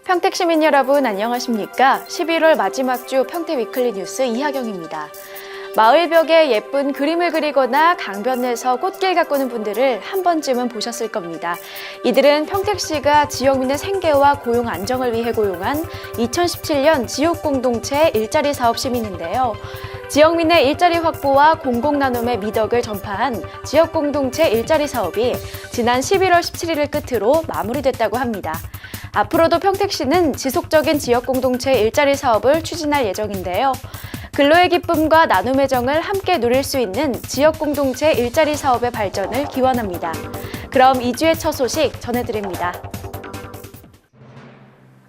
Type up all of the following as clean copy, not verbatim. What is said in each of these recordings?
평택 시민 여러분 안녕하십니까? 11월 마지막 주 평택 위클리 뉴스 이하경입니다. 마을벽에 예쁜 그림을 그리거나 강변에서 꽃길 가꾸는 분들을 한 번쯤은 보셨을 겁니다. 이들은 평택시가 지역민의 생계와 고용 안정을 위해 고용한 2017년 지역공동체 일자리 사업 시민인데요. 지역민의 일자리 확보와 공공나눔의 미덕을 전파한 지역공동체 일자리 사업이 지난 11월 17일을 끝으로 마무리됐다고 합니다. 앞으로도 평택시는 지속적인 지역공동체 일자리 사업을 추진할 예정인데요. 근로의 기쁨과 나눔의 정을 함께 누릴 수 있는 지역공동체 일자리 사업의 발전을 기원합니다. 그럼 2주의 첫 소식 전해드립니다.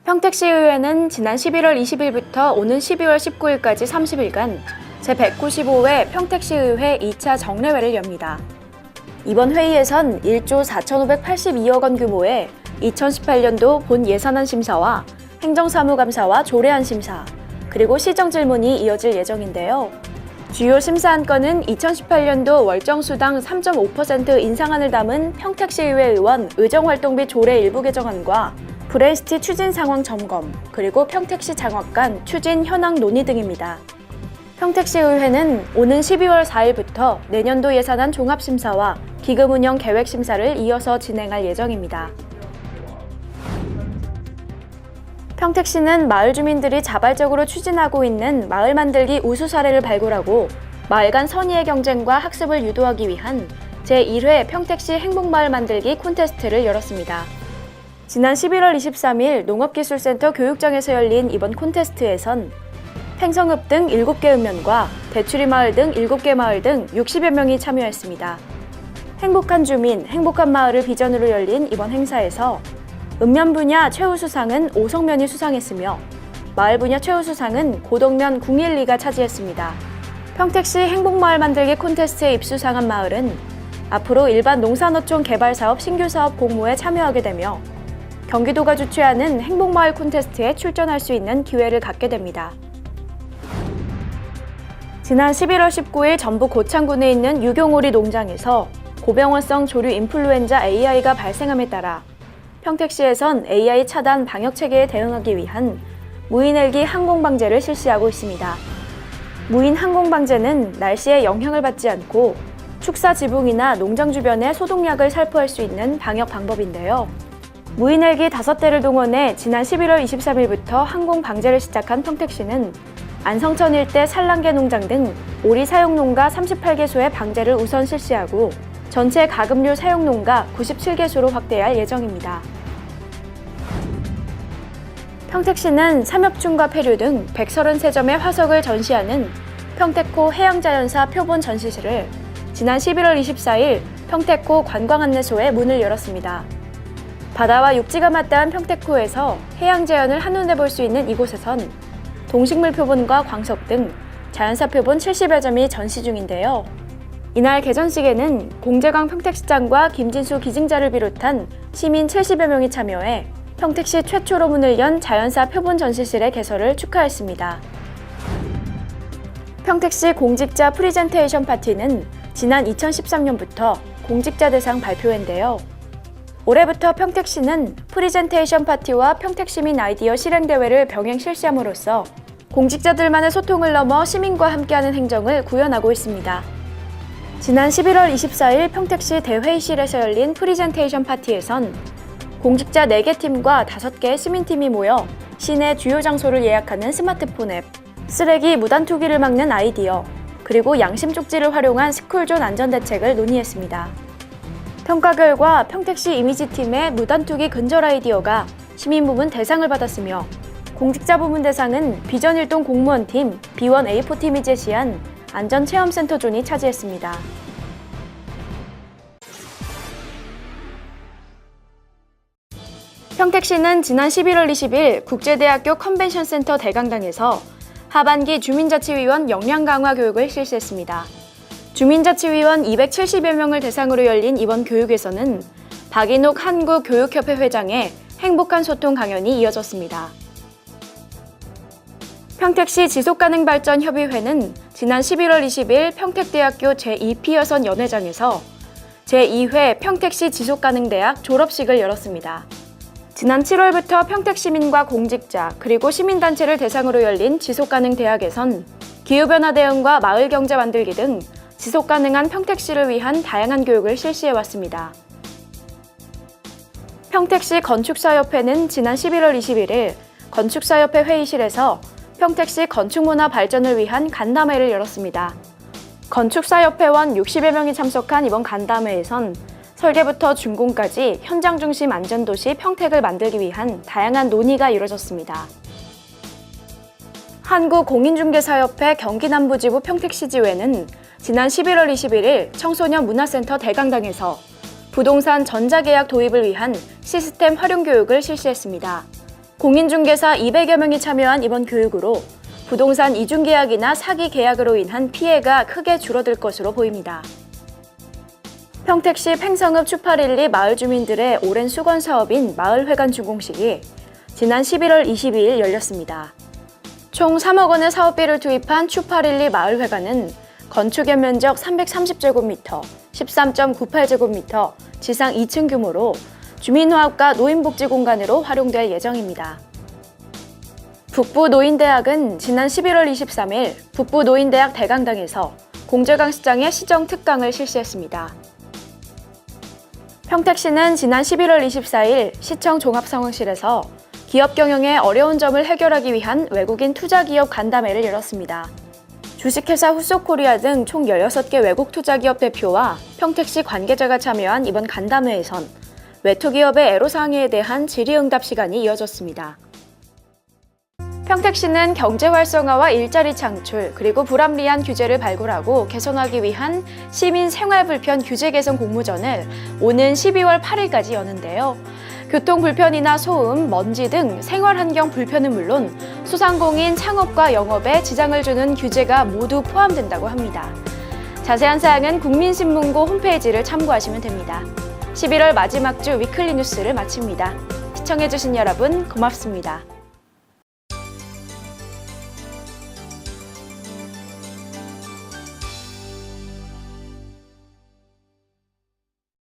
평택시의회는 지난 11월 20일부터 오는 12월 19일까지 30일간 제195회 평택시의회 2차 정례회를 엽니다. 이번 회의에선 1조 4,582억 원 규모의 2018년도 본 예산안 심사와 행정사무감사와 조례안 심사, 그리고 시정질문이 이어질 예정인데요. 주요 심사 안건은 2018년도 월정수당 3.5% 인상안을 담은 평택시의회 의원 의정활동비 조례 일부 개정안과 브레스티 추진 상황 점검, 그리고 평택시 장학관 추진 현황 논의 등입니다. 평택시의회는 오는 12월 4일부터 내년도 예산안 종합심사와 기금 운영 계획 심사를 이어서 진행할 예정입니다. 평택시는 마을 주민들이 자발적으로 추진하고 있는 마을 만들기 우수 사례를 발굴하고 마을 간 선의의 경쟁과 학습을 유도하기 위한 제1회 평택시 행복마을 만들기 콘테스트를 열었습니다. 지난 11월 23일 농업기술센터 교육장에서 열린 이번 콘테스트에선 팽성읍 등 7개 읍면과 대추리 마을 등 7개 마을 등 60여 명이 참여했습니다. 행복한 주민, 행복한 마을을 비전으로 열린 이번 행사에서 읍면 분야 최우수상은 오성면이 수상했으며 마을 분야 최우수상은 고덕면 012가 차지했습니다. 평택시 행복마을 만들기 콘테스트에 입수상한 마을은 앞으로 일반 농산어촌 개발사업 신규사업 공모에 참여하게 되며 경기도가 주최하는 행복마을 콘테스트에 출전할 수 있는 기회를 갖게 됩니다. 지난 11월 19일 전북 고창군에 있는 유경오리 농장에서 고병원성 조류 인플루엔자 AI가 발생함에 따라 평택시에선 AI 차단 방역 체계에 대응하기 위한 무인 헬기 항공 방제를 실시하고 있습니다. 무인 항공 방제는 날씨에 영향을 받지 않고 축사 지붕이나 농장 주변에 소독약을 살포할 수 있는 방역 방법인데요. 무인 헬기 5대를 동원해 지난 11월 23일부터 항공 방제를 시작한 평택시는 안성천 일대 산란계 농장 등 오리 사용 농가 38개소의 방제를 우선 실시하고 전체 가금류 사용 농가 97개소로 확대할 예정입니다. 평택시는 삼엽충과 폐류 등 133점의 화석을 전시하는 평택호 해양자연사 표본 전시실을 지난 11월 24일 평택호 관광안내소에 문을 열었습니다. 바다와 육지가 맞닿은 평택호에서 해양자연을 한눈에 볼 수 있는 이곳에선 동식물 표본과 광석 등 자연사 표본 70여 점이 전시 중인데요. 이날 개전식에는 공재광 평택시장과 김진수 기증자를 비롯한 시민 70여 명이 참여해 평택시 최초로 문을 연 자연사 표본 전시실의 개설을 축하했습니다. 평택시 공직자 프리젠테이션 파티는 지난 2013년부터 공직자 대상 발표회인데요. 올해부터 평택시는 프리젠테이션 파티와 평택시민 아이디어 실행대회를 병행 실시함으로써 공직자들만의 소통을 넘어 시민과 함께하는 행정을 구현하고 있습니다. 지난 11월 24일 평택시 대회의실에서 열린 프리젠테이션 파티에선 공직자 4개 팀과 5개의 시민팀이 모여 시내 주요 장소를 예약하는 스마트폰 앱, 쓰레기 무단 투기를 막는 아이디어, 그리고 양심 쪽지를 활용한 스쿨존 안전대책을 논의했습니다. 평가 결과 평택시 이미지팀의 무단 투기 근절 아이디어가 시민 부문 대상을 받았으며 공직자 부문 대상은 비전일동 공무원팀, B1 A4팀이 제시한 안전체험센터 존이 차지했습니다. 평택시는 지난 11월 20일 국제대학교 컨벤션센터 대강당에서 하반기 주민자치위원 역량 강화 교육을 실시했습니다. 주민자치위원 270여 명을 대상으로 열린 이번 교육에서는 박인옥 한국교육협회 회장의 행복한 소통 강연이 이어졌습니다. 평택시 지속가능발전협의회는 지난 11월 20일 평택대학교 제2피 여선 연회장에서 제2회 평택시 지속가능대학 졸업식을 열었습니다. 지난 7월부터 평택시민과 공직자 그리고 시민단체를 대상으로 열린 지속가능대학에선 기후변화 대응과 마을경제 만들기 등 지속가능한 평택시를 위한 다양한 교육을 실시해왔습니다. 평택시 건축사협회는 지난 11월 21일 건축사협회 회의실에서 평택시 건축문화 발전을 위한 간담회를 열었습니다. 건축사협회원 60여 명이 참석한 이번 간담회에선 설계부터 준공까지 현장 중심 안전도시 평택을 만들기 위한 다양한 논의가 이루어졌습니다. 한국공인중개사협회 경기남부지부 평택시지회는 지난 11월 21일 청소년 문화센터 대강당에서 부동산 전자계약 도입을 위한 시스템 활용 교육을 실시했습니다. 공인중개사 200여 명이 참여한 이번 교육으로 부동산 이중계약이나 사기 계약으로 인한 피해가 크게 줄어들 것으로 보입니다. 평택시 팽성읍 추파릴리 마을 주민들의 오랜 수건 사업인 마을회관 준공식이 지난 11월 22일 열렸습니다. 총 3억 원의 사업비를 투입한 추파릴리 마을회관은 건축 연면적 330제곱미터, 13.98제곱미터, 지상 2층 규모로 주민화합과 노인복지 공간으로 활용될 예정입니다. 북부노인대학은 지난 11월 23일 북부노인대학 대강당에서 공제강시장의 시정 특강을 실시했습니다. 평택시는 지난 11월 24일 시청 종합상황실에서 기업 경영의 어려운 점을 해결하기 위한 외국인 투자기업 간담회를 열었습니다. 주식회사 후소코리아 등 총 16개 외국 투자기업 대표와 평택시 관계자가 참여한 이번 간담회에선 외투기업의 애로사항에 대한 질의응답 시간이 이어졌습니다. 평택시는 경제 활성화와 일자리 창출, 그리고 불합리한 규제를 발굴하고 개선하기 위한 시민 생활 불편 규제 개선 공모전을 오는 12월 8일까지 여는데요. 교통 불편이나 소음, 먼지 등 생활 환경 불편은 물론 소상공인 창업과 영업에 지장을 주는 규제가 모두 포함된다고 합니다. 자세한 사항은 국민신문고 홈페이지를 참고하시면 됩니다. 11월 마지막 주 위클리 뉴스를 마칩니다. 시청해주신 여러분 고맙습니다.